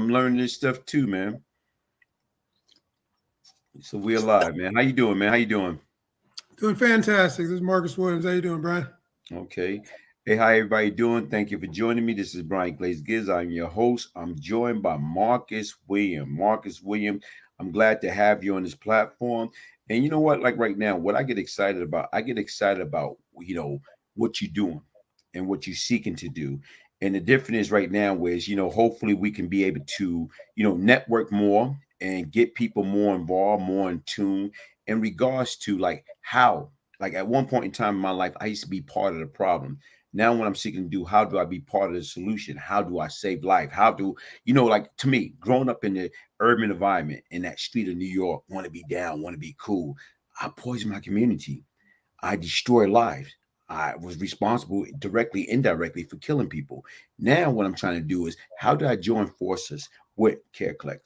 I'm learning this stuff too, man. So we're alive, man. How you doing, man? How you doing? Doing fantastic. This is Marcus Williams. How you doing, Brian? Okay. Hey, how everybody doing? Thank you for joining me. This is Brian Glaze Gibbs. I'm your host. I'm joined by Marcus Williams. Marcus Williams, I'm glad to have you on this platform. And you know what? Like right now, what I get excited about, what you're doing and what you're seeking to do. And the difference is right now is, hopefully we can be able to, network more and get people more involved, more in tune in regards to like at one point in time in my life, I used to be part of the problem. Now, what I'm seeking to do, how do I be part of the solution? How do I save life? How do, like to me, growing up in the urban environment in that street of New York, want to be down, want to be cool. I poisoned my community. I destroyed lives. I was responsible directly, indirectly for killing people. Now, what I'm trying to do is how do I join forces with CareCix,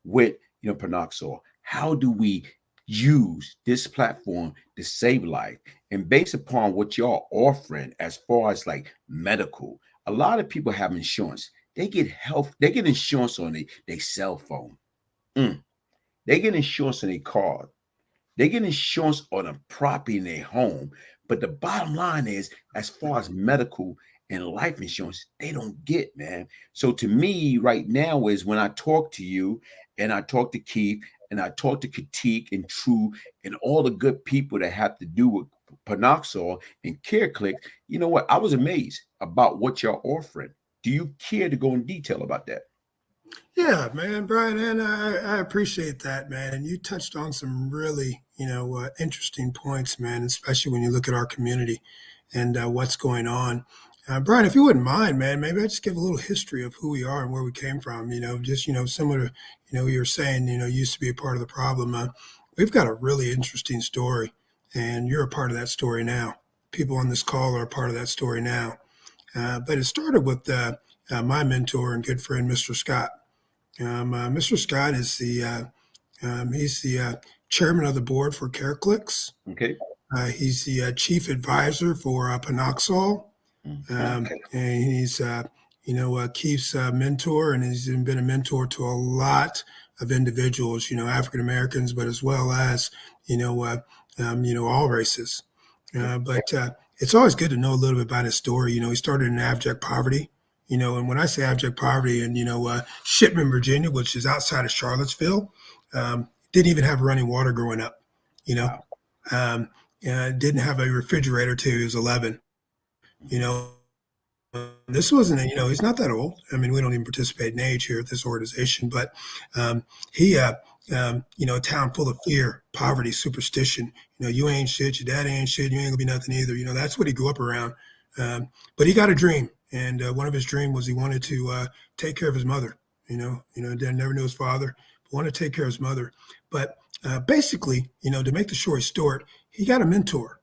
with Panoxor? How do we use this platform to save life? And based upon what y'all offering as far as like medical, a lot of people have insurance. They get insurance on their cell phone. Mm. They get insurance on their car. They get insurance on a property in their home. But the bottom line is, as far as medical and life insurance, they don't get, man. So to me, right now is when I talk to you and I talk to Keith and I talk to Critique and True and all the good people that have to do with Panoxol and CareCix, you know what? I was amazed about what you're offering. Do you care to go in detail about that? Yeah, man, Brian, and I appreciate that, man. And you touched on some really, interesting points, man, especially when you look at our community and what's going on. Brian, if you wouldn't mind, man, maybe I just give a little history of who we are and where we came from. Just similar to you were saying, used to be a part of the problem. We've got a really interesting story, and you're a part of that story now. People on this call are a part of that story now. But it started with my mentor and good friend, Mr. Scott. Mr. Scott is he's the chairman of the board for CareCix. Okay. He's the chief advisor for Panoxol. Okay. And he's, Keith's mentor, and he's been a mentor to a lot of individuals, African Americans, but as well as, all races. But it's always good to know a little bit about his story. He started in abject poverty. And when I say abject poverty in, Shipman, Virginia, which is outside of Charlottesville, didn't even have running water growing up, Wow. didn't have a refrigerator till he was 11, this wasn't, he's not that old. I mean, we don't even participate in age here at this organization, but he, a town full of fear, poverty, superstition. You ain't shit, your dad ain't shit, you ain't gonna be nothing either. That's what he grew up around. But he got a dream, and one of his dreams was he wanted to take care of his mother. Dad never knew his father, but wanted to take care of his mother. But basically, to make the story short, he got a mentor,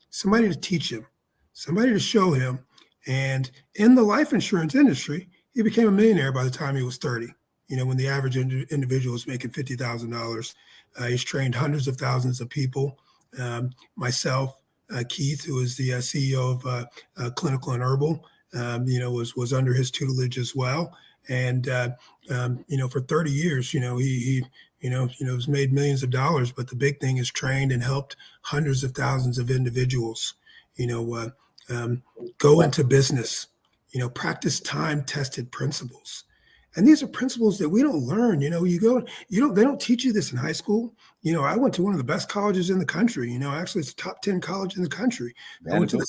somebody to teach him, somebody to show him. And in the life insurance industry, he became a millionaire by the time he was 30. When the average individual is making $50,000, he's trained hundreds of thousands of people. Myself, Keith, who is the CEO of Clinical and Herbal, was under his tutelage as well. And for 30 years, he has made millions of dollars. But the big thing is trained and helped hundreds of thousands of individuals. Go into business, practice time-tested principles. And these are principles that we don't learn. They don't teach you this in high school. I went to one of the best colleges in the country. Actually, it's the top 10 college in the country. I went to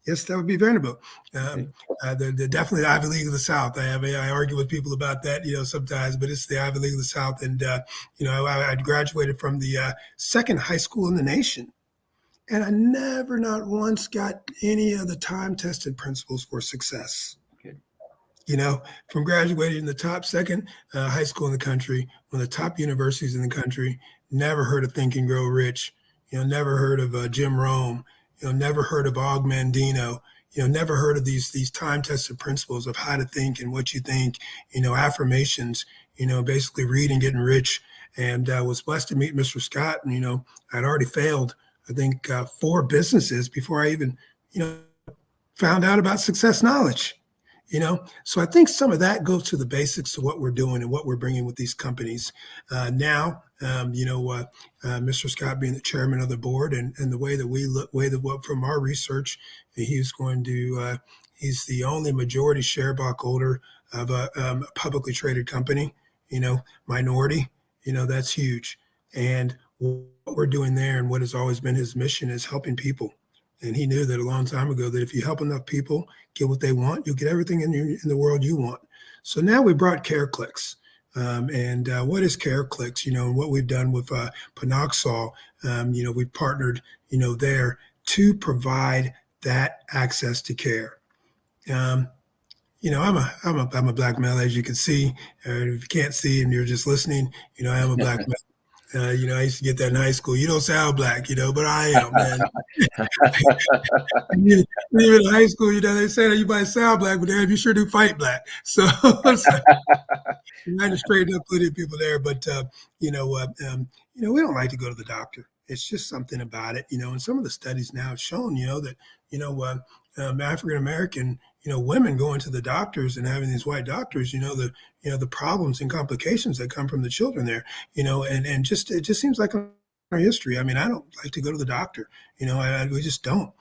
yes, that would be Vanderbilt. Definitely the Ivy League of the South. I argue with people about that, sometimes, but it's the Ivy League of the South. And, I graduated from the second high school in the nation. And I never, not once, got any of the time-tested principles for success. Okay. From graduating in the top second high school in the country, one of the top universities in the country, never heard of Think and Grow Rich, never heard of Jim Rome, never heard of Og Mandino, never heard of these time-tested principles of how to think and what you think, affirmations, basically reading, getting rich. And was blessed to meet Mr. Scott. And, I'd already failed, I think, 4 businesses before I even, found out about Success Knowledge. So I think some of that goes to the basics of what we're doing and what we're bringing with these companies. Now, Mr. Scott being the chairman of the board, and the way that we look, way that what from our research, he's going to, he's the only majority share block holder of a publicly traded company, minority, that's huge. And what we're doing there and what has always been his mission is helping people. And he knew that a long time ago that if you help enough people get what they want, you'll get everything in the world you want. So now we brought CareCix. And what is CareCix? And what we've done with Panoxol, we've partnered, there to provide that access to care. Um, I'm a black male, as you can see. If you can't see and you're just listening, I am a black male. I used to get that in high school. You don't sound black, but I am, man. Even in high school, they say that you might sound black, but you sure do fight black. So, so you might have straightened up plenty of people there. But we don't like to go to the doctor. It's just something about it, And some of the studies now have shown, that African American, women going to the doctors and having these white doctors, the problems and complications that come from the children there, and just it just seems like our history. I mean, I don't like to go to the doctor, we just don't.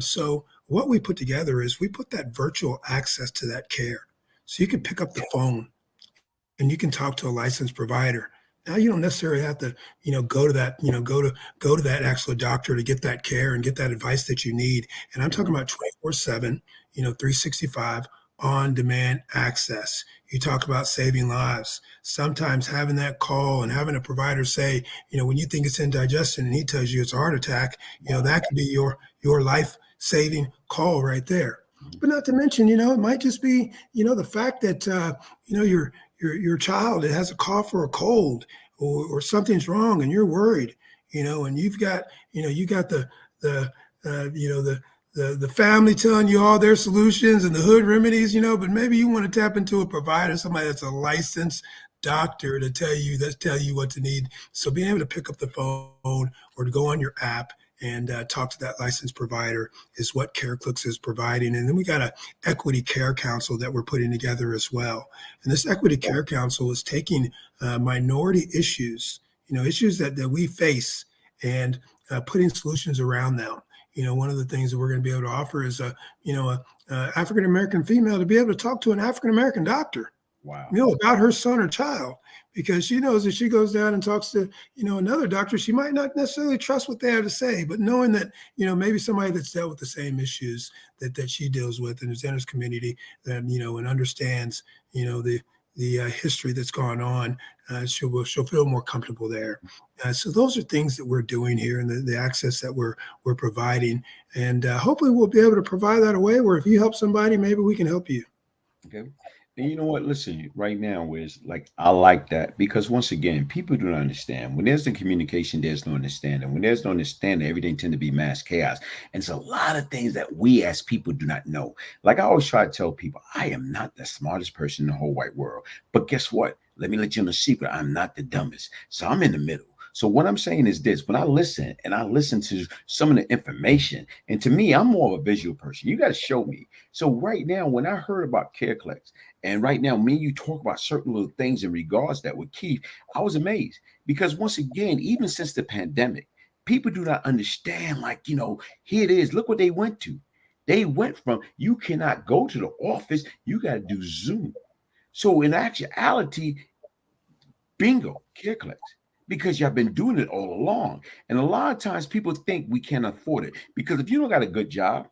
So what we put together is we put that virtual access to that care, so you can pick up the phone and you can talk to a licensed provider. Now you don't necessarily have to, go to that, go to that actual doctor to get that care and get that advice that you need. And I'm talking about 24/7, 365 on demand access. You talk about saving lives. Sometimes having that call and having a provider say, when you think it's indigestion and he tells you it's a heart attack, that could be your life saving call right there. But not to mention, it might just be, the fact that, your child has a cough or a cold or something's wrong and you're worried, and you've got, you got the family telling you all their solutions and the hood remedies, but maybe you want to tap into a provider, somebody that's a licensed doctor to tell you what to need. So being able to pick up the phone or to go on your app and talk to that licensed provider is what CareCix is providing. And then we got an equity care council that we're putting together as well. And this equity care council is taking minority issues, issues that we face and putting solutions around them. One of the things that we're going to be able to offer is a African-American female to be able to talk to an African-American doctor. Wow. About her son or child, because she knows if she goes down and talks to, another doctor, she might not necessarily trust what they have to say, but knowing that, maybe somebody that's dealt with the same issues that she deals with and is in his community, and understands, the history that's gone on, she'll feel more comfortable there. So those are things that we're doing here, and the access that we're providing, and hopefully we'll be able to provide that away where if you help somebody, maybe we can help you. Okay. And you know what? Listen, right now is like I like that because once again, people don't understand. When there's the communication, there's no understanding. When there's no understanding, everything tend to be mass chaos. And it's a lot of things that we as people do not know. Like I always try to tell people, I am not the smartest person in the whole wide world. But guess what? Let me let you know a secret. I'm not the dumbest. So I'm in the middle. So what I'm saying is this: when I listen to some of the information, and to me, I'm more of a visual person. You got to show me. So right now, when I heard about CareCix, and right now, me and you talk about certain little things in regards that with Keith, I was amazed because once again, even since the pandemic, people do not understand. Like here it is. Look what they went to. They went from you cannot go to the office. You got to do Zoom. So in actuality, bingo, CareCix. Because y'all been doing it all along. And a lot of times people think we can't afford it. Because if you don't got a good job,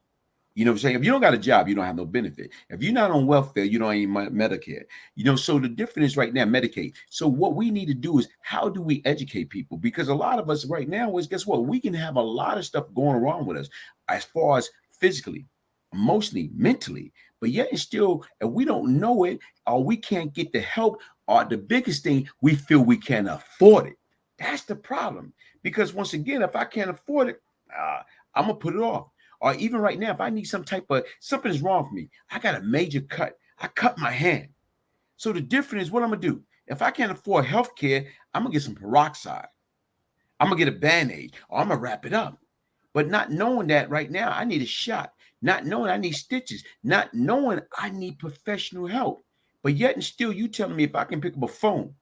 you know what I'm saying? If you don't got a job, you don't have no benefit. If you're not on welfare, you don't even Medicare. So the difference is right now, Medicaid. So what we need to do is how do we educate people? Because a lot of us right now is, guess what? We can have a lot of stuff going wrong with us as far as physically, emotionally, mentally. But yet and still, if we don't know it or we can't get the help, or the biggest thing, we feel we can't afford it. That's the problem. Because once again, if I can't afford it, I'm going to put it off. Or even right now, if I need something is wrong for me, I got a major cut. I cut my hand. So the difference is what I'm going to do. If I can't afford health care, I'm going to get some peroxide. I'm going to get a Band-Aid or I'm going to wrap it up. But not knowing that right now, I need a shot. not knowing I need stitches, not knowing I need professional help. But yet and still, you telling me if I can pick up a phone,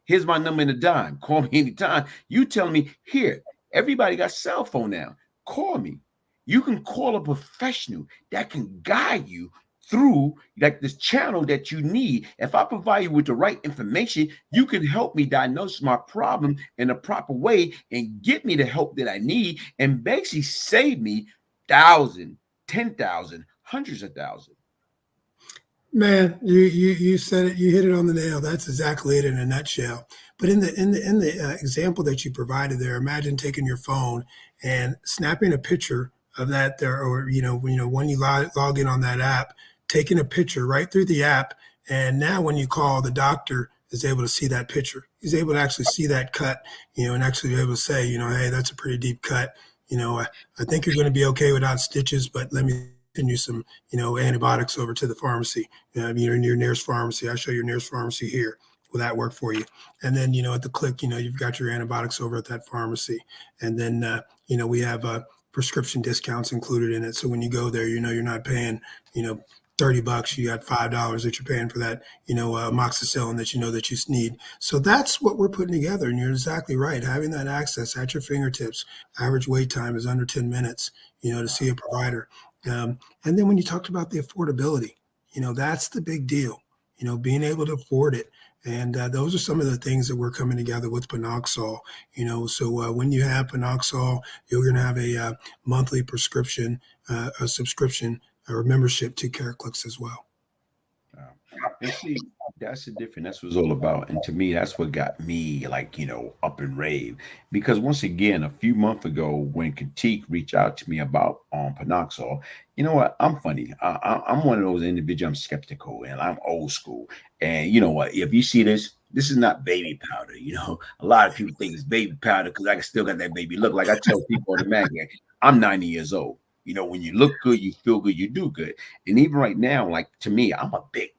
here's my number in a dime. Call me anytime. You telling me here, everybody got cell phone now. Call me. You can call a professional that can guide you through like this channel that you need. If I provide you with the right information, you can help me diagnose my problem in a proper way and get me the help that I need and basically save me thousand, 10,000, hundreds of thousands. Man, you said it. You hit it on the nail. That's exactly it in a nutshell. But in the example that you provided there, imagine taking your phone and snapping a picture of that there, or when you log in on that app, taking a picture right through the app, and now when you call, the doctor is able to see that picture. He's able to actually see that cut, and actually be able to say, hey, that's a pretty deep cut. I think you're going to be okay without stitches, but let me send you some, antibiotics over to the pharmacy, your nearest pharmacy. I'll show your nearest pharmacy here. Will that work for you? And then, at the click, you've got your antibiotics over at that pharmacy. And then, we have prescription discounts included in it. So when you go there, you're not paying, $30. You got $5 that you're paying for that, amoxicillin that you need. So that's what we're putting together. And you're exactly right. Having that access at your fingertips. Average wait time is under 10 minutes, to see a provider. And then when you talked about the affordability, that's the big deal, being able to afford it. And those are some of the things that we're coming together with Panoxol, so when you have Panoxol, you're going to have a monthly prescription, a subscription or membership to CareCix as well. And see, that's the difference. That's what it's all about. And to me, that's what got me like, up and rave. Because once again, a few months ago, when Critique reached out to me about Panoxol, you know what? I'm funny. I'm one of those individuals. I'm skeptical and I'm old school. And you know what? If you see this is not baby powder. A lot of people think it's baby powder because I still got that baby look. Like I tell people on the magazine, I'm 90 years old. When you look good, you feel good, you do good. And even right now, like to me, I'm a big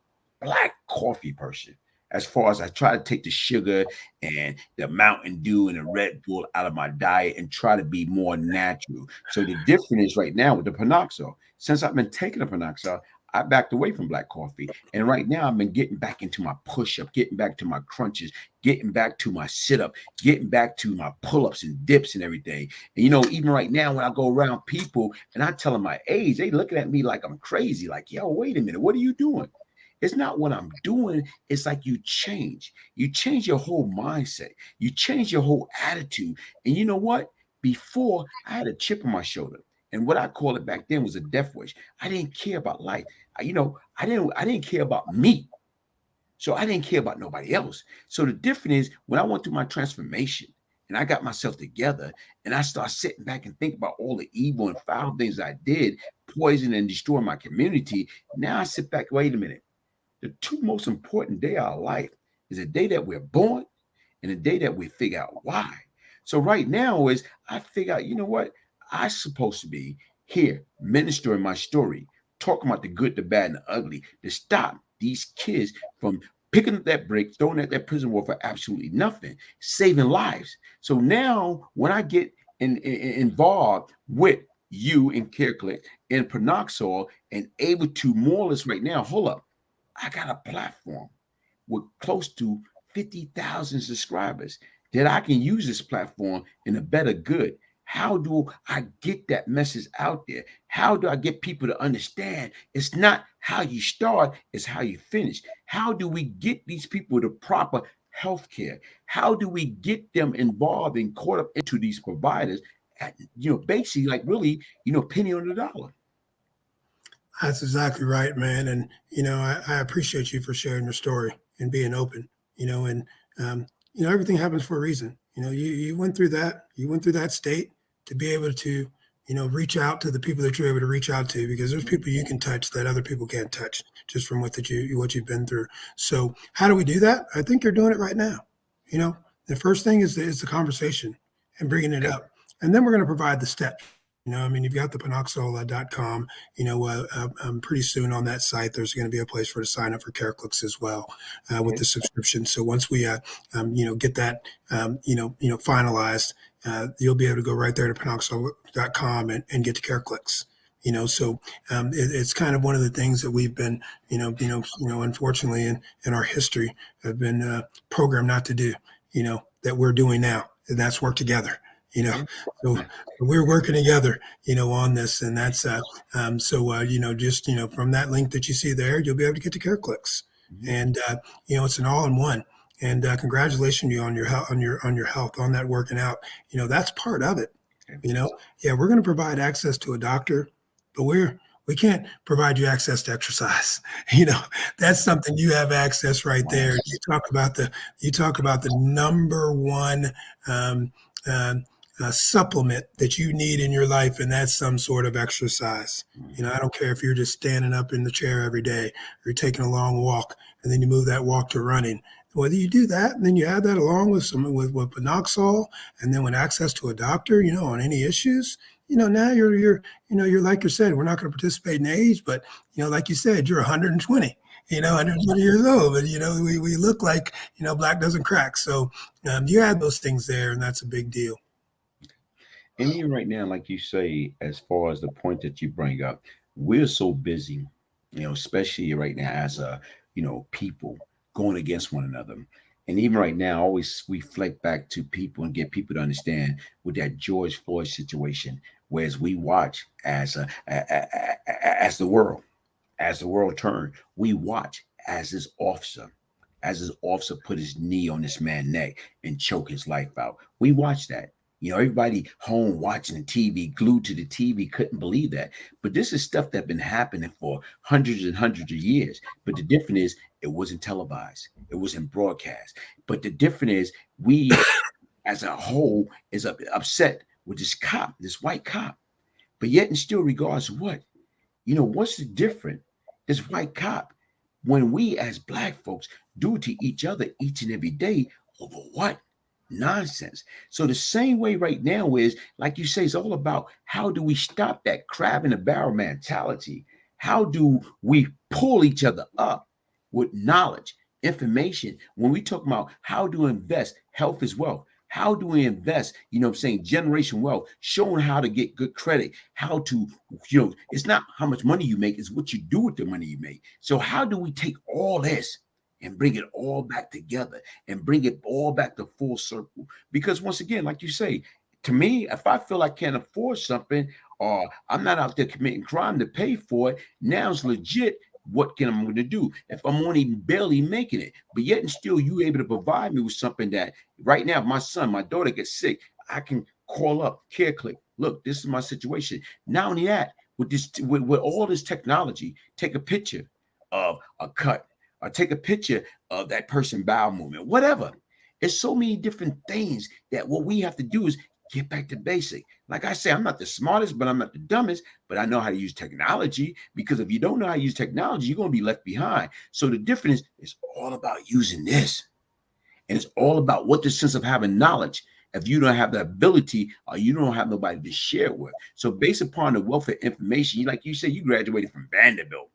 black coffee person. As far as I try to take the sugar and the Mountain Dew and the Red Bull out of my diet and try to be more natural. So the difference is right now with the Panoxol. Since I've been taking the Panoxol, I backed away from black coffee. And right now I've been getting back into my push-up, getting back to my crunches, getting back to my sit-up, getting back to my pull-ups and dips and everything. And even right now when I go around people and I tell them my age, they looking at me like I'm crazy. Like, yo, wait a minute, what are you doing? It's not what I'm doing. It's like you change. You change your whole mindset. You change your whole attitude. And you know what? Before, I had a chip on my shoulder. And what I called it back then was a death wish. I didn't care about life. I didn't care about me. So I didn't care about nobody else. So the difference is when I went through my transformation and I got myself together and I start sitting back and think about all the evil and foul things I did, poison and destroy my community. Now I sit back, wait a minute. The two most important day of our life is the day that we're born and the day that we figure out why. So right now is I figure out, you know what? I'm supposed to be here ministering my story, talking about the good, the bad, and the ugly to stop these kids from picking up that brick, throwing at that prison wall for absolutely nothing, saving lives. So now when I get involved with you in CareCix and Panoxol and able to more or less right now, hold up. I got a platform with close to 50,000 subscribers that I can use this platform in a better good. How do I get that message out there? How do I get people to understand it's not how you start, it's how you finish? How do we get these people the proper health care? How do we get them involved and caught up into these providers at, basically like really, penny on the dollar? That's exactly right, man. And I appreciate you for sharing your story and being open. And everything happens for a reason. You went through that. You went through that state to be able to, reach out to the people that you're able to reach out to, because there's people you can touch that other people can't touch just from what you've been through. So how do we do that? I think you're doing it right now. The first thing is the conversation and bringing it up, and then we're going to provide the steps. You've got the panoxol.com, pretty soon on that site, there's going to be a place for to sign up for CareCix as well with the subscription. So once we, get that, finalized, you'll be able to go right there to panoxol.com and get to CareCix. So it's kind of one of the things that we've been, unfortunately in our history have been programmed not to do, that we're doing now, and that's work together. Yeah. So Yeah. we're working together, on this, and that's just from that link that you see there, you'll be able to get to CareCix, Mhm. and it's an all-in-one. And congratulations you on your health, on your health, on that working out. That's part of it. Okay. Yeah, we're going to provide access to a doctor, but we can't provide you access to exercise. You know, that's something you have access right Wow. there. You talk about the number one um, um, supplement that you need in your life, and that's some sort of exercise. Mhm. I don't care if you're just standing up in the chair every day, or you're taking a long walk, and then you move that walk to running. Whether you do that, and then you add that along with some with Panoxol, and then with access to a doctor, on any issues, now you're like you said, we're not going to participate in age, but like you said, you're 120. 120 years old, but we look like black doesn't crack. So you add those things there, and that's a big deal. And even right now, like you say, as far as the point that you bring up, we're so busy, especially right now as people going against one another. And even right now, I always reflect back to people and get people to understand with that George Floyd situation, whereas we watch as the world, turned, we watch as his officer put his knee on this man's neck and choke his life out. We watched that. Everybody home watching the TV, glued to the TV, couldn't believe that. But this is stuff that's been happening for hundreds and hundreds of years. But the difference is it wasn't televised, it wasn't broadcast. But the difference is we as a whole is upset with this cop, this white cop. But yet and still regards what? What's the difference? This white cop, when we as black folks do it to each other each and every day, over what? Nonsense. So the same way right now is, like you say, it's all about how do we stop that crab in the barrel mentality? How do we pull each other up with knowledge, information? When we talk about how to invest, health is wealth. How do we invest? I'm saying generation wealth, showing how to get good credit, how to, it's not how much money you make, it's what you do with the money you make. So, how do we take all this and bring it all back together and bring it all back to full circle? Because once again, like you say, to me, if I feel I can't afford something or I'm not out there committing crime to pay for it, now it's legit. What can I'm going to do if I'm only barely making it? But yet and still, you able to provide me with something that right now, if my daughter gets sick, I can call up CareCix. Look, this is my situation. Not only that, with all this technology, take a picture of a cut or take a picture of that person bowel movement, whatever. It's so many different things that what we have to do is get back to basic. Like I say, I'm not the smartest, but I'm not the dumbest, but I know how to use technology, because if you don't know how to use technology, you're going to be left behind. So the difference is all about using this. And it's all about what the sense of having knowledge. If you don't have the ability or you don't have nobody to share it with. So based upon the wealth of information, like you said, you graduated from Vanderbilt,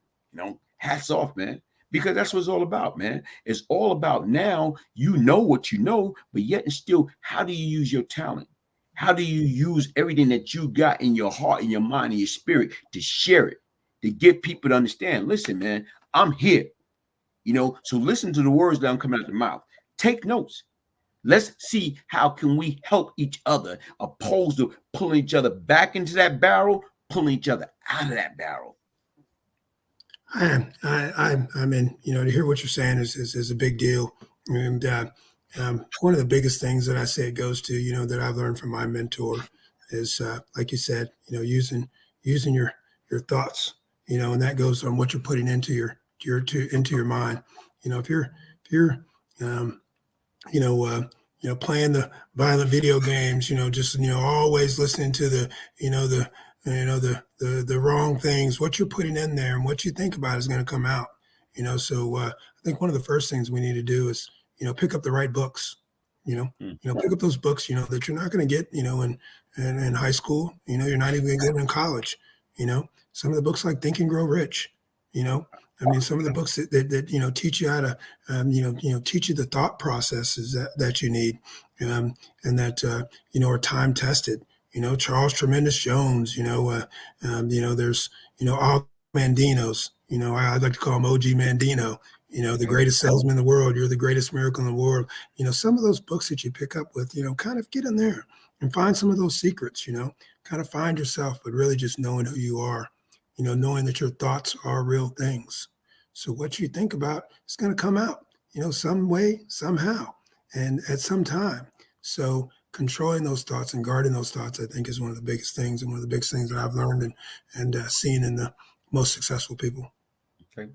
hats off, man. Because that's what it's all about, man. It's all about now you know what you know, but yet and still, how do you use your talent? How do you use everything that you got in your heart, in your mind, in your spirit to share it, to get people to understand? Listen, man, I'm here. So listen to the words that I'm coming out the mouth. Take notes. Let's see how can we help each other, opposed to pulling each other back into that barrel, pulling each other out of that barrel. I mean, to hear what you're saying is a big deal. And one of the biggest things that I say it goes to, that I've learned from my mentor is, like you said, using your thoughts, and that goes on what you're putting into your mind. If you're um, playing the violent video games, just always listening to the wrong things. What you're putting in there and what you think about is going to come out. So I think one of the first things we need to do is pick up the right books. Mm. Pick up those books that you're not going to get in high school. You're not even going to get in college. Some of the books like Think and Grow Rich. I mean, some of the books that teach you how to teach you the thought processes that you need, and that are time tested. Charles Tremendous Jones, there's, all Mandinos, I like to call him OG Mandino, the Okay. greatest salesman in the world. You're the greatest miracle in the world. Some of those books that you pick up with, kind of get in there and find some of those secrets, kind of find yourself, but really just knowing who you are, knowing that your thoughts are real things. So what you think about is going to come out, some way, somehow, and at some time. So controlling those thoughts and guarding those thoughts, I think, is one of the biggest things, and one of the biggest things that I've learned and seen in the most successful people. Okay.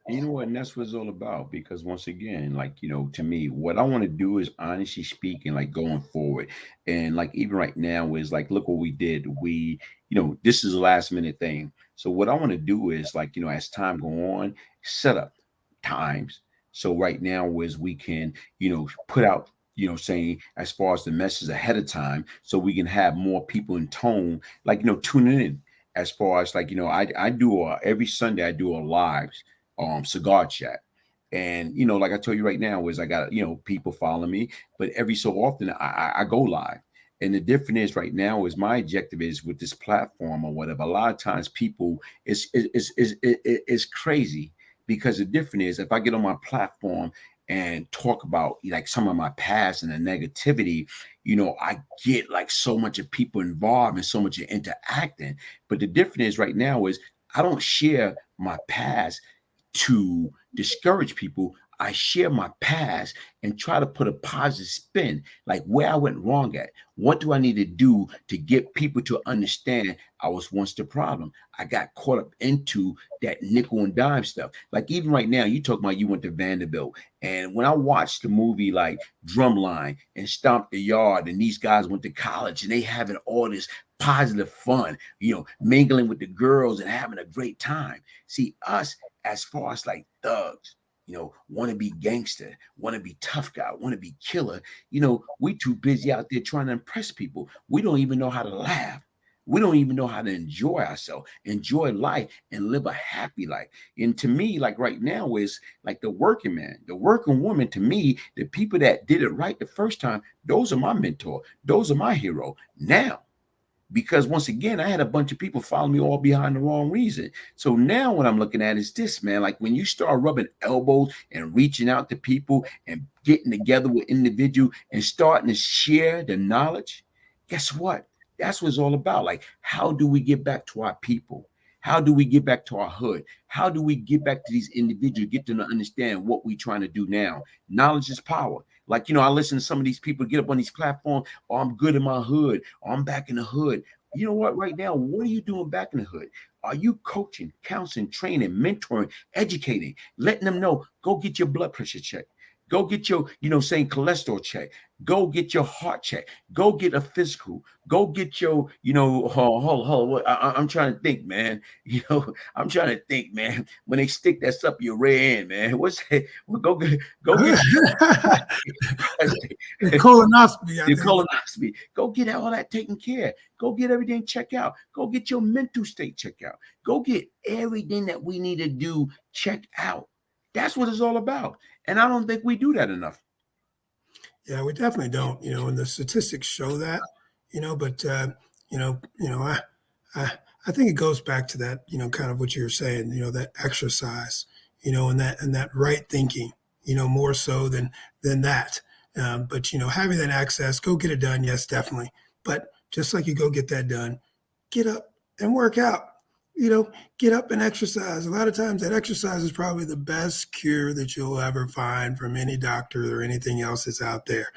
And you know what? And that's what it's all about. Because once again, like, to me, what I want to do is honestly speaking, like going forward. And like even right now is like, look what we did. This is a last minute thing. So what I want to do is like, as time go on, set up times. So right now is we can, put out, saying as far as the message ahead of time, so we can have more people in tone, like, tuning in. As far as like, I do every Sunday I do a lives cigar chat. And like I told you right now, is I got people follow me, but every so often I go live. And the difference is right now is my objective is with this platform or whatever. A lot of times people is crazy, because the difference is if I get on my platform and talk about like some of my past and the negativity, I get like so much of people involved and so much of interacting. But the difference is right now is I don't share my past to discourage people. I share my past and try to put a positive spin, like where I went wrong at. What do I need to do to get people to understand I was once the problem? I got caught up into that nickel and dime stuff. Like even right now, you talk about you went to Vanderbilt. And when I watched the movie like Drumline and Stomp the Yard, and these guys went to college and they having all this positive fun, mingling with the girls and having a great time. See, us as far as like thugs, want to be gangster, want to be tough guy, want to be killer. We too busy out there trying to impress people. We don't even know how to laugh. We don't even know how to enjoy ourselves, enjoy life, and live a happy life. And to me, like right now, is like the working man, the working woman. To me, the people that did it right the first time, those are my mentor. Those are my hero. Now, because once again, I had a bunch of people follow me all behind the wrong reason. So now what I'm looking at is this, man. Like when you start rubbing elbows and reaching out to people and getting together with individuals and starting to share the knowledge, guess what? That's what it's all about. Like, how do we get back to our people? How do we get back to our hood? How do we get back to these individuals, get them to understand what we're trying to do now? Knowledge is power. Like, I listen to some of these people get up on these platforms. Oh, I'm good in my hood. Oh, I'm back in the hood. You know what? Right now, what are you doing back in the hood? Are you coaching, counseling, training, mentoring, educating, letting them know, go get your blood pressure checked? Go get your, saying cholesterol check. Go get your heart check. Go get a physical. Go get your, hold. I'm trying to think, man. I'm trying to think, man. When they stick that up your rear end, man. What's that? Well, go get Colonoscopy, I your think. colonoscopy. Go get all that taken care. Go get everything checked out. Go get your mental state checked out. Go get everything that we need to do checked out. That's what it's all about. And I don't think we do that enough. Yeah, we definitely don't, and the statistics show that, but I I think it goes back to that, kind of what you were saying, that exercise, and that right thinking, more so than that. But having that access, go get it done, yes, definitely. But just like you go get that done, get up and work out. You know, get up and exercise. A lot of times that exercise is probably the best cure that you'll ever find from any doctor or anything else that's out there.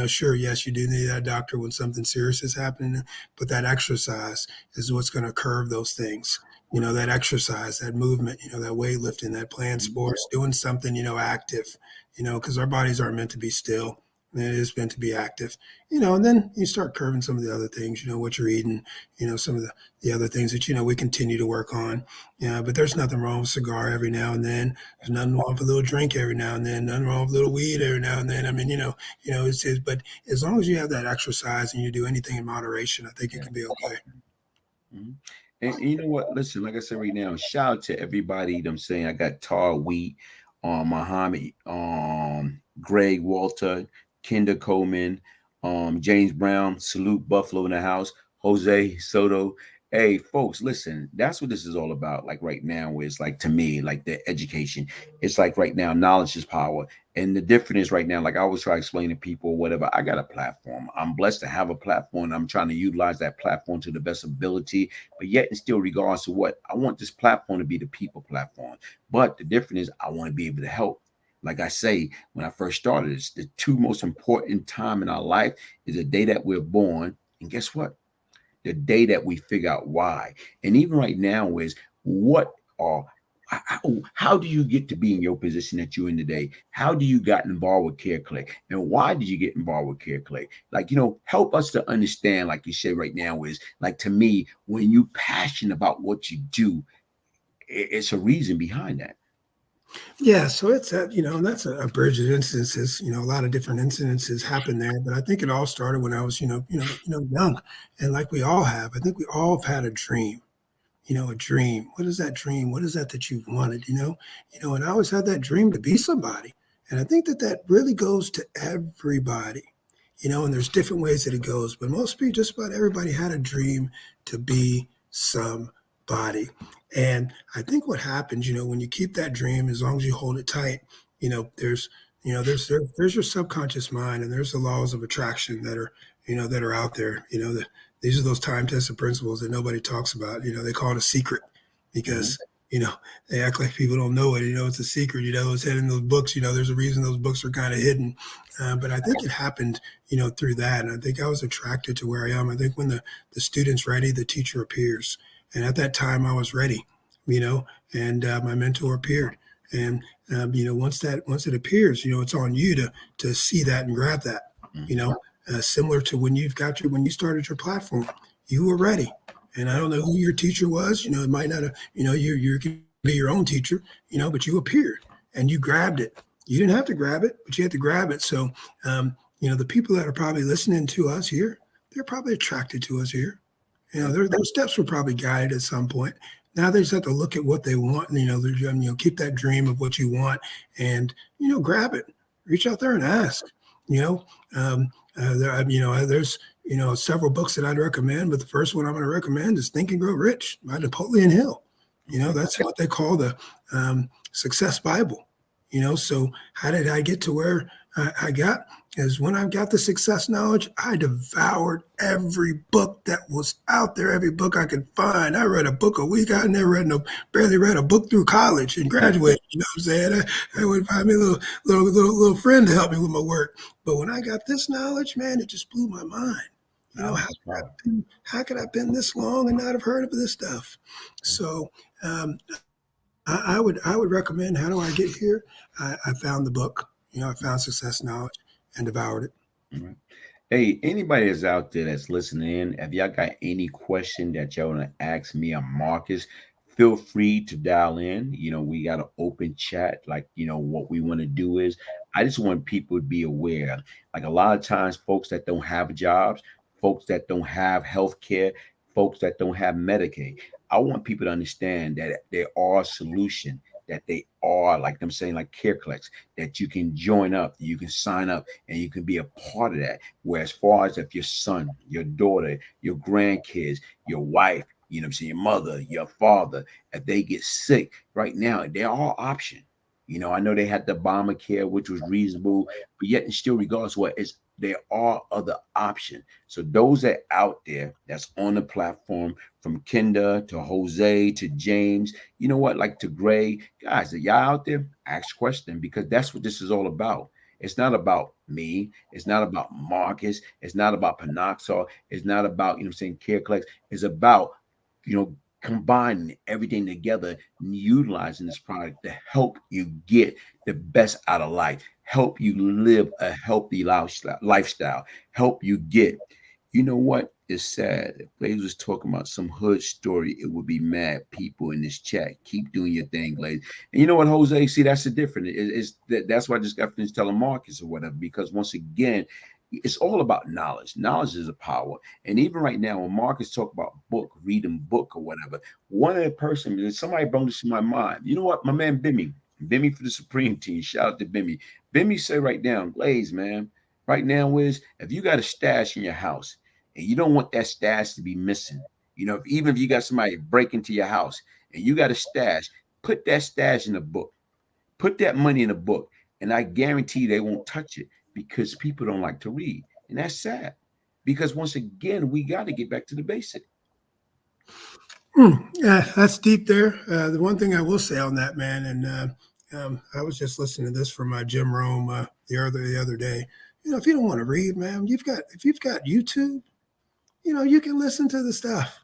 Sure, yes, you do need that doctor when something serious is happening, but that exercise is what's going to curve those things. That exercise, that movement, that weightlifting, that playing sports, doing something, active, because our bodies aren't meant to be still. It is meant to be active, and then you start curving some of the other things, what you're eating, some of the other things that we continue to work on. Yeah, but there's nothing wrong with a cigar every now and then. There's nothing wrong with a little drink every now and then. Nothing wrong with a little weed every now and then. I mean, but as long as you have that exercise and you do anything in moderation, I think it Yeah. can be okay. Mhm. And you know what? Listen, like I said right now, shout out to everybody. I'm saying I got Tar Wheat, Muhammad, Greg Walter, Kinder Coleman, James Brown, Salute Buffalo in the house. Jose Soto. Hey, folks, listen, that's what this is all about. Like right now, is like to me, like the education. It's like right now, knowledge is power. And the difference is right now, like I always try to explain to people, whatever, I got a platform. I'm blessed to have a platform. I'm trying to utilize that platform to the best ability, but yet and still, regardless of what, I want this platform to be the people platform. But the difference is I want to be able to help. Like I say, when I first started, it's the two most important time in our life is the day that we're born. And guess what? The day that we figure out why. And even right now is what are how do you get to be in your position that you're in today? How do you got involved with CareClick? And why did you get involved with CareClick? Like, help us to understand, like you say right now, is like to me, when you passionate about what you do, it's a reason behind that. Yeah, so it's that's a bridge of instances. A lot of different incidences happen there, but I think it all started when I was, young, and like we all have. I think we all have had a dream. A dream. What is that dream? What is that you've wanted? And I always had that dream to be somebody, and I think that that really goes to everybody. And there's different ways that it goes, but most people, just about everybody, had a dream to be somebody. And I think what happens, when you keep that dream, as long as you hold it tight, there's there's your subconscious mind, and there's the laws of attraction that are out there. These are those time tested principles that nobody talks about. They call it a secret Mhm. because they act like people don't know it. It's a secret. It's hidden in those books. There's a reason those books are kind of hidden. But I think it happened, through that. And I think I was attracted to where I am. I think when the student's ready, the teacher appears. And at that time, I was ready, and my mentor appeared. And once it appears, it's on you to see that and grab that. You Mhm. know, Similar to when you started your platform, you were ready. And I don't know who your teacher was. It might not have. You can be your own teacher. But you appeared and you grabbed it. You didn't have to grab it, but you had to grab it. So, the people that are probably listening to us here, they're probably attracted to us here. Their steps were probably guided at some point. Now they just have to look at what they want, and keep that dream of what you want, and grab it, reach out there and ask. You know, there's several books that I'd recommend, but the first one I'm going to recommend is Think and Grow Rich by Napoleon Hill. That's what they call the success Bible. So how did I get to where I got? Is when I got the success knowledge, I devoured every book that was out there, every book I could find. I read a book a week. I never read barely read a book through college and graduated. You know what I'm saying? I would find me a little friend to help me with my work. But when I got this knowledge, man, it just blew my mind. Knowledge is power. How could I have been this long and not have heard of this stuff? So I would recommend. How do I get here? I found the book. I found Success Knowledge and devoured it. All right. Hey, anybody that's out there that's listening in, if y'all got any question that y'all want to ask me or Marcus, feel free to dial in. We got an open chat. Like, what we want to do is I just want people to be aware. Like a lot of times, folks that don't have jobs, folks that don't have health care, folks that don't have Medicaid. I want people to understand that there are a solution, that they are, like I'm saying, like CareClex, that you can join up, you can sign up, and you can be a part of that. Where as far as if your son, your daughter, your grandkids, your wife, what I'm saying, your mother, your father, if they get sick right now, there are options. I know they had the Obamacare, which was reasonable, but yet and still, regardless of what is, there are other options. So those that out there that's on the platform, from Kinder to Jose to James, you know what, like to Gray, guys, that y'all out there, ask questions, because that's what this is all about. It's not about me. It's not about Marcus. It's not about Panoxol. It's not about, saying CareClex. It's about, you know, combining everything together, utilizing this product to help you get the best out of life, help you live a healthy lifestyle, help you get, you know what? It's sad. If Glaze was talking about some hood story, it would be mad people in this chat. Keep doing your thing, Glaze. And you know what, Jose? See, that's the difference. That's why I just got finished telling Marcus or whatever. Because once again, it's all about knowledge. Knowledge is a power. And even right now, when Marcus talk about book, reading book or whatever, one of the person, somebody brought this to my mind. You know what, my man Bimmy for the Supreme Team. Shout out to Bimmy. Bimmy say right now, Glaze, man. Right now is if you got a stash in your house, and you don't want that stash to be missing. Even if you got somebody break into your house and you got a stash, put that stash in a book. Put that money in a book, and I guarantee they won't touch it because people don't like to read, and that's sad. Because once again, we got to get back to the basic. Yeah, that's deep there. The one thing I will say on that, man, and I was just listening to this from Jim Rome the other day. If you don't want to read, man, if you've got YouTube, you can listen to the stuff.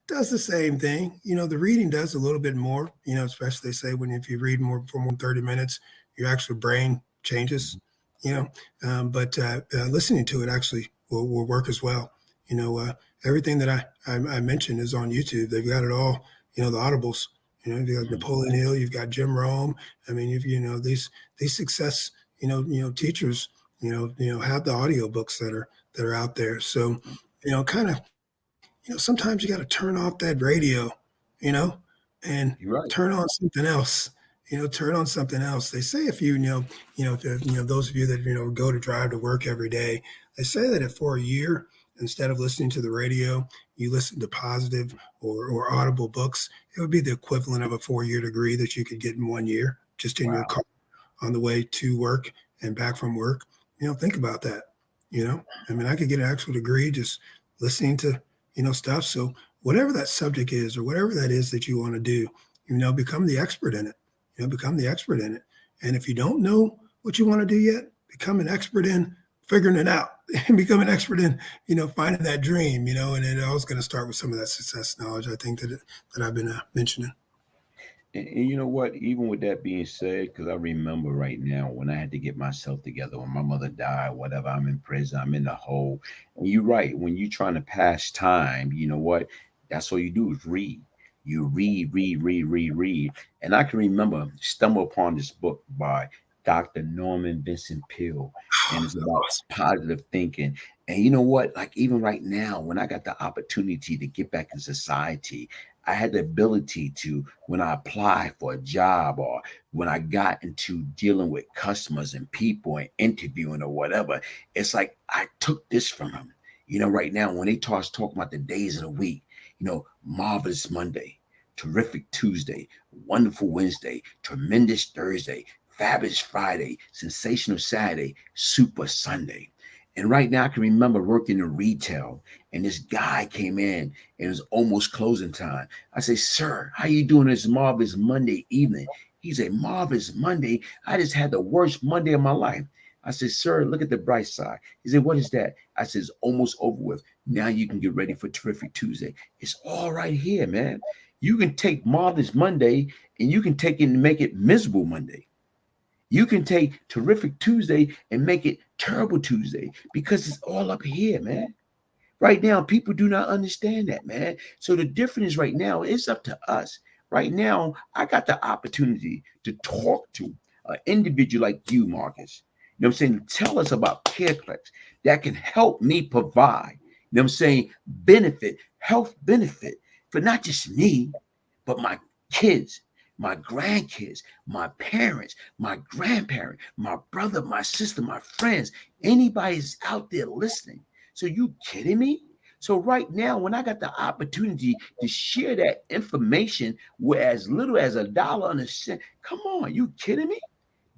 It does the same thing. The reading does a little bit more. Especially they say when if you read more for more than 30 minutes, your actual brain changes. You know, but listening to it actually will work as well. Everything that I mentioned is on YouTube. They've got it all. The audibles. You've got Napoleon Hill. You've got Jim Rome. I mean, if these success teachers have the audio books that are out there. So kind of sometimes you got to turn off that radio, you know, and You're right. turn on something else. Turn on something else. They say if those of you that go to drive to work every day, they say that if for a year instead of listening to the radio, you listen to positive or audible books, it would be the equivalent of a 4-year degree that you could get in 1 year just in your Wow. car on the way to work and back from work. Think about that. I mean, I could get an actual degree just listening to, stuff. So whatever that subject is or whatever that is that you want to do, become the expert in it. Become the expert in it. And if you don't know what you want to do yet, become an expert in figuring it out and become an expert in, finding that dream, and it always going to start with some of that success knowledge. I think that I've been mentioning. And you know what? Even with that being said, because I remember right now when I had to get myself together, when my mother died, whatever, I'm in prison, I'm in the hole. And you're right. When you're trying to pass time, you know what? That's all you do is read. You read, read, read, read, read. And I can remember stumble upon this book by Dr. Norman Vincent Peale, and it's about Awesome. positive thinking. And you know what? Like even right now, when I got the opportunity to get back in society, I had the ability to, when I applied for a job or when I got into dealing with customers and people and interviewing or whatever, it's like I took this from them. Right now, when they talking about the days of the week, marvelous Monday, terrific Tuesday, wonderful Wednesday, tremendous Thursday, fabulous Friday, sensational Saturday, super Sunday. And right now, I can remember working in retail, and this guy came in, and it was almost closing time. I say, "Sir, how you doing this marvelous Monday evening?" He said, "Marvelous Monday. I just had the worst Monday of my life." I said, "Sir, look at the bright side." He said, "What is that?" I said, "It's almost over with. Now you can get ready for terrific Tuesday." It's all right here, man. You can take marvelous Monday and you can take it and make it miserable Monday. You can take terrific Tuesday and make it terrible Tuesday because it's all up here, man. Right now, people do not understand that, man. So the difference right now is up to us. Right now, I got the opportunity to talk to an individual like you, Marcus. You know what I'm saying? Tell us about CareCix that can help me provide, what I'm saying, health benefit for not just me, but my kids, my grandkids, my parents, my grandparents, my brother, my sister, my friends, anybody's out there listening. So you kidding me? So right now, when I got the opportunity to share that information with as little as $1 on a cent, come on, you kidding me?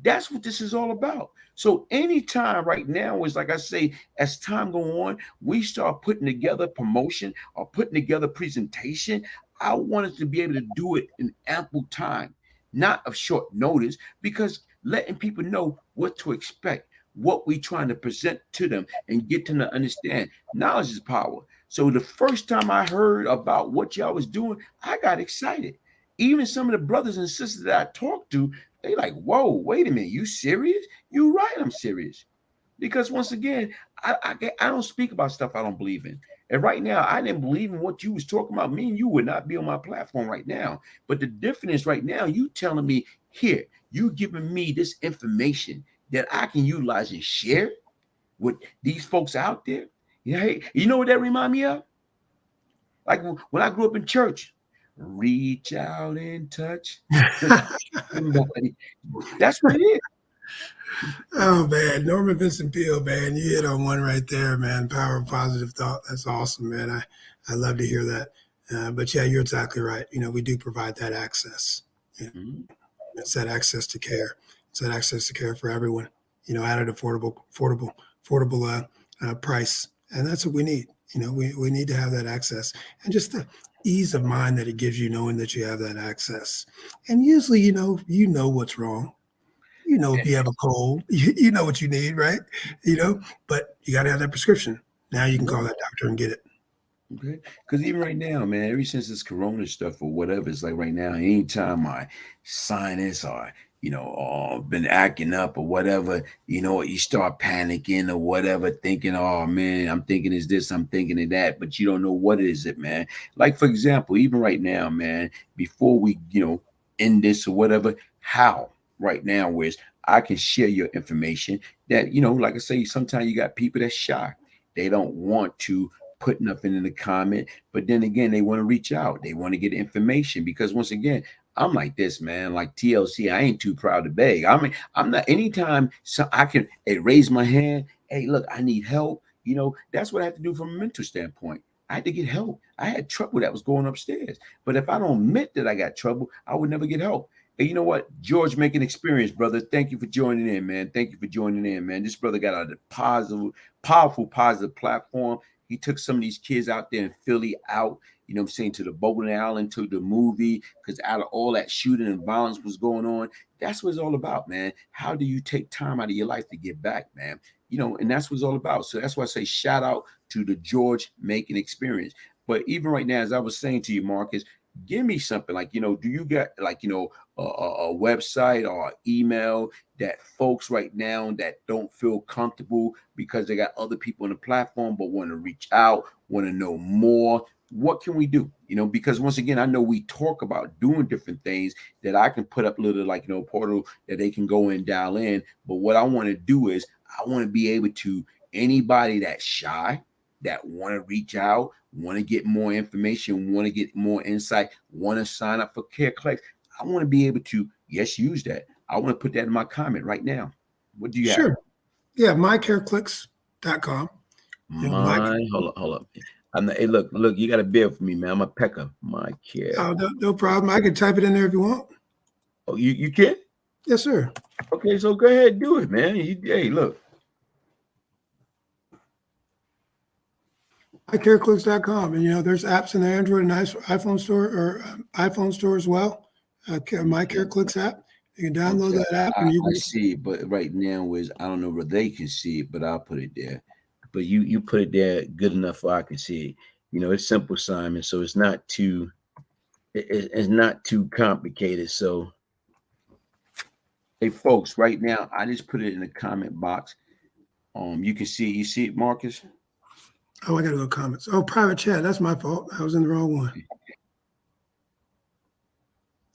That's what this is all about. So anytime right now is like I say, as time go on, we start putting together promotion or putting together presentation. I wanted to be able to do it in ample time, not of short notice, because letting people know what to expect, what we trying to present to them, and get them to understand knowledge is power. So the first time I heard about what y'all was doing, I got excited. Even some of the brothers and sisters that I talked to, they like, whoa, wait a minute, you serious? You right, I'm serious. Because once again, I don't speak about stuff I don't believe in. And right now, I didn't believe in what you was talking about. Me and you would not be on my platform right now. But the difference is right now, you telling me, here, you giving me this information that I can utilize and share with these folks out there. Yeah, hey, you know what that remind me of? Like when I grew up in church, reach out and touch somebody. That's what it is. Oh man, Norman Vincent Peale, man, you hit on one right there, man. Power of positive thought. That's awesome, man. I love to hear that. But yeah, you're exactly right. We do provide that access. You know, Mhm. it's that access to care. It's that access to care for everyone. At an affordable price, and that's what we need. We need to have that access, and just the ease of mind that it gives you, knowing that you have that access. And usually, what's wrong. If you have a cold, you know what you need, right? But you got to have that prescription. Now you can call that doctor and get it. Okay. Because even right now, man, ever since this corona stuff or whatever, it's like right now, anytime my sinus or, been acting up or whatever, you start panicking or whatever, thinking, oh man, I'm thinking it's this, I'm thinking of that, but you don't know what is it, man. Like, for example, even right now, man, before we, end this or whatever, how right now, whereas I can share your information that, like I say, sometimes you got people that's shy. They don't want to put nothing in the comment, but then again, they want to reach out. They want to get information because once again, I'm like this, man. Like TLC, I ain't too proud to beg. I mean, I'm not. Anytime so I can raise my hand. Hey, look, I need help. That's what I have to do from a mental standpoint. I had to get help. I had trouble that was going upstairs. But if I don't admit that I got trouble, I would never get help. And you know what? George, make an experience, brother. Thank you for joining in, man. Thank you for joining in, man. This brother got a positive, powerful, positive platform. He took some of these kids out there in Philly out, I'm saying, to the bowling alley, to the movie, because out of all that shooting and violence was going on, that's what it's all about, man. How do you take time out of your life to get back, man? And that's what it's all about. So that's why I say shout out to the George Making Experience. But even right now, as I was saying to you, Marcus, give me something like, do you got like, a website or email that folks right now that don't feel comfortable because they got other people on the platform but want to reach out, want to know more? What can we do? Because once again, I know we talk about doing different things that I can put up a little like, portal that they can go and dial in. But what I want to do is I want to be able to anybody that's shy, that want to reach out, want to get more information, want to get more insight, want to sign up for CareCix. I want to be able to, yes, use that. I want to put that in my comment right now. What do you have? Sure. Yeah, mycareclicks.com. My Hold up. I'm not, hey, look, you got to bear for me, man. I'm a pecker. My care. Oh, no problem. I can type it in there if you want. Oh, you can? Yes, sir. Okay, so go ahead, do it, man. Hey, look. mycareclicks.com. And there's apps in the Android and iPhone store or iPhone store as well. My Okay. CareClicks app. You can download Okay. that app and you I can. see it, but right now is I don't know whether they can see it, but I'll put it there. But you put it there good enough where I can see it. It's simple, Simon, so it's not too it's not too complicated. So hey folks, right now I just put it in the comment box. You can see it. You see it, Marcus? Oh, I got to go comments. Oh, private chat. That's my fault. I was in the wrong one.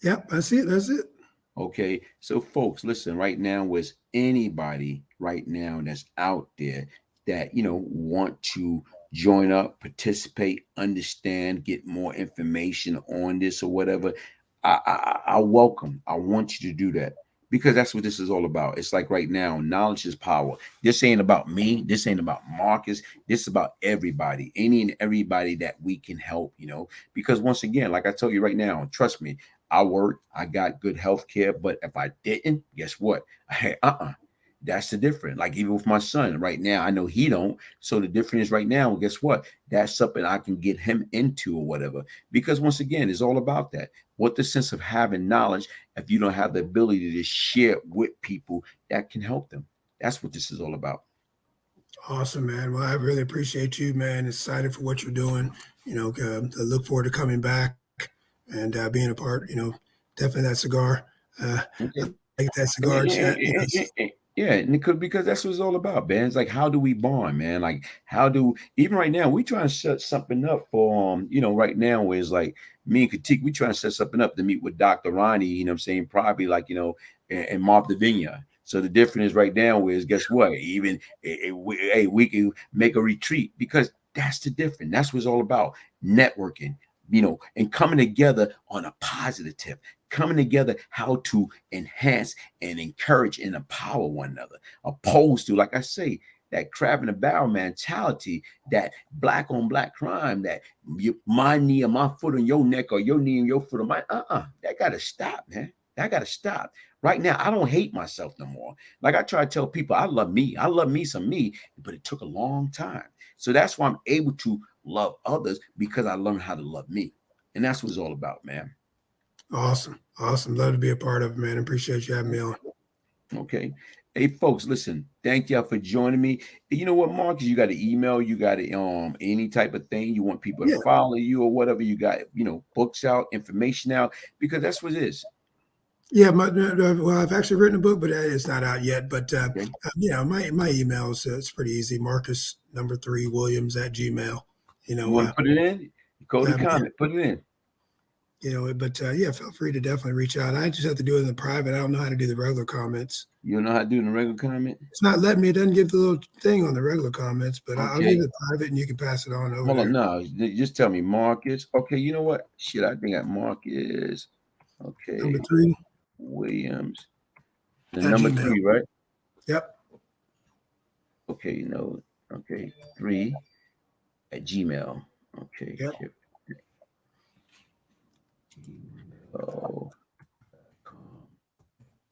Yep, I see it. That's it. Okay, so folks, listen, right now was anybody right now that's out there that want to join up, participate, understand, get more information on this or whatever, I welcome. I want you to do that because that's what this is all about. It's like right now, knowledge is power. This ain't about me. This ain't about Marcus. This is about everybody, any and everybody that we can help. Because once again, like I tell you right now, trust me, I work, I got good health care, but if I didn't, guess what? Hey, that's the difference. Like even with my son right now, I know he don't. So the difference is right now, guess what? That's something I can get him into or whatever. Because once again, it's all about that. What the sense of having knowledge if you don't have the ability to share with people that can help them? That's what this is all about. Awesome, man. Well, I really appreciate you, man. Excited for what you're doing. I look forward to coming back and being a part. Definitely that cigar. I Okay. like that cigar chat. Yeah, and it could because that's what it's all about, man. It's like how do we bond, man? Like how do even right now we trying to set something up for right now where it's like me and Katik, we trying to set something up to meet with Dr. Ronnie, what I'm saying, probably like and Mark the Vineyard. So the difference right now is guess what? Even we can make a retreat because that's the difference. That's what it's all about. Networking, and coming together on a positive tip. coming together how to enhance and encourage and empower one another, opposed to, like I say, that crab in the barrel mentality, that black on black crime, that my knee or my foot on your neck or your knee and your foot on my that gotta stop, man. That gotta stop. Right now, I don't hate myself no more. Like I try to tell people, I love me. I love me some me, but it took a long time. So that's why I'm able to love others, because I learned how to love me. And that's what it's all about, man. Awesome. Awesome. Love to be a part of it, man. Appreciate you having me on. Okay. Hey folks, listen, thank y'all for joining me. You know what, Marcus? You got an email, you got any type of thing you want people to Yeah. follow you or whatever, you got, books out, information out, because that's what it is. Yeah, well, I've actually written a book, but it's not out yet. But Okay. my email is it's pretty easy. Marcus number 3 Williams at Gmail. You You know, want to put it in? Go to yeah, comment, put it in. but yeah, feel free to definitely reach out. I just have to do it in the private. I don't know how to do the regular comments. You don't know how to do it in a regular comment? It's not letting me. It doesn't give the little thing on the regular comments, but I'll give Okay. it private, and you can pass it on over Hold on, there. no, just tell me Marcus. Okay, you know what? Shit, I think I Marcus. Number Okay, 3 Williams. The at number Gmail. 3, right? Yep. Okay, okay, 3 at Gmail. Okay, Yep. Oh,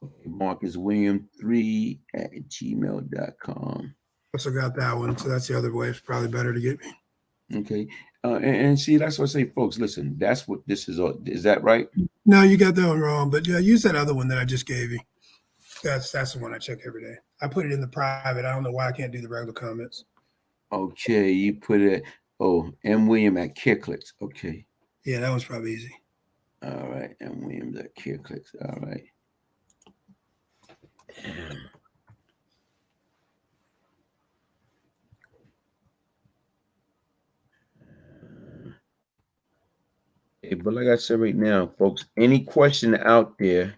okay, Marcus William 3 at gmail.com. Also got that one, so that's the other way. It's probably better to get me. Okay. And see, that's what I say, folks. Listen, that's what this is. Is that right? No, you got that one wrong. But yeah, use that other one that I just gave you. That's the one I check every day. I put it in the private. I don't know why I can't do the regular comments. Okay, you put it. Oh, M. William at CareCix. Okay. Yeah, that one's probably easy. All right. M. Williams at CareCix. All right. Hey, but like I said right now, folks, any question out there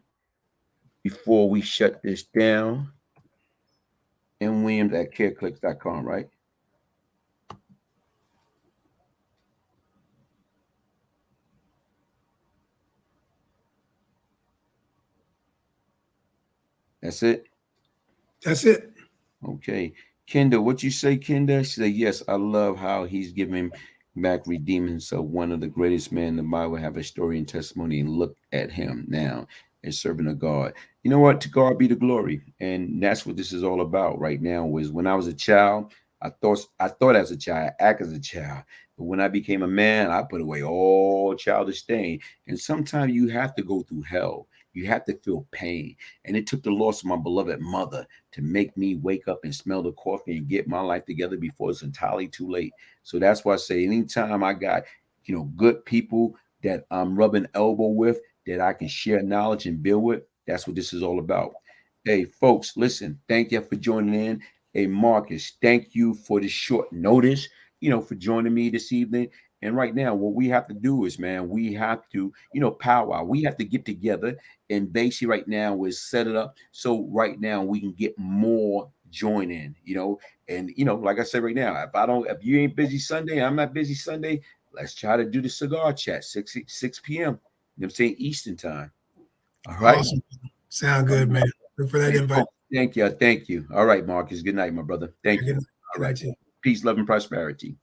before we shut this down? M. Williams at CareCix.com, right? That's it. That's it. Okay. Kendall, what you say, Kendall? She said, yes, I love how he's giving back, redeeming himself. One of the greatest men in the Bible have a story and testimony, and look at him now as serving a God. You know what? To God be the glory. And that's what this is all about right now. Was when I was a child, I thought as a child, I act as a child. But when I became a man, I put away all childish thing. And sometimes you have to go through hell. You have to feel pain. And it took the loss of my beloved mother to make me wake up and smell the coffee and get my life together before it's entirely too late. So that's why I say anytime I got, good people that I'm rubbing elbow with, that I can share knowledge and build with, that's what this is all about. Hey, folks, listen, thank you for joining in. Hey, Marcus, thank you for the short notice, for joining me this evening. And right now, what we have to do is, man, we have to, powwow. We have to get together and basically right now is set it up so right now we can get more join in, and like I said right now, if you ain't busy Sunday, I'm not busy Sunday. Let's try to do the cigar chat 6 p.m. You know what I'm saying, Eastern time. All right. Awesome. Sound All good, right. man. Good for that Hey, invite. folks, thank you. Thank you. All right, Marcus. Good night, my brother. Thank you. Good All right. night, too. Peace, love, and prosperity.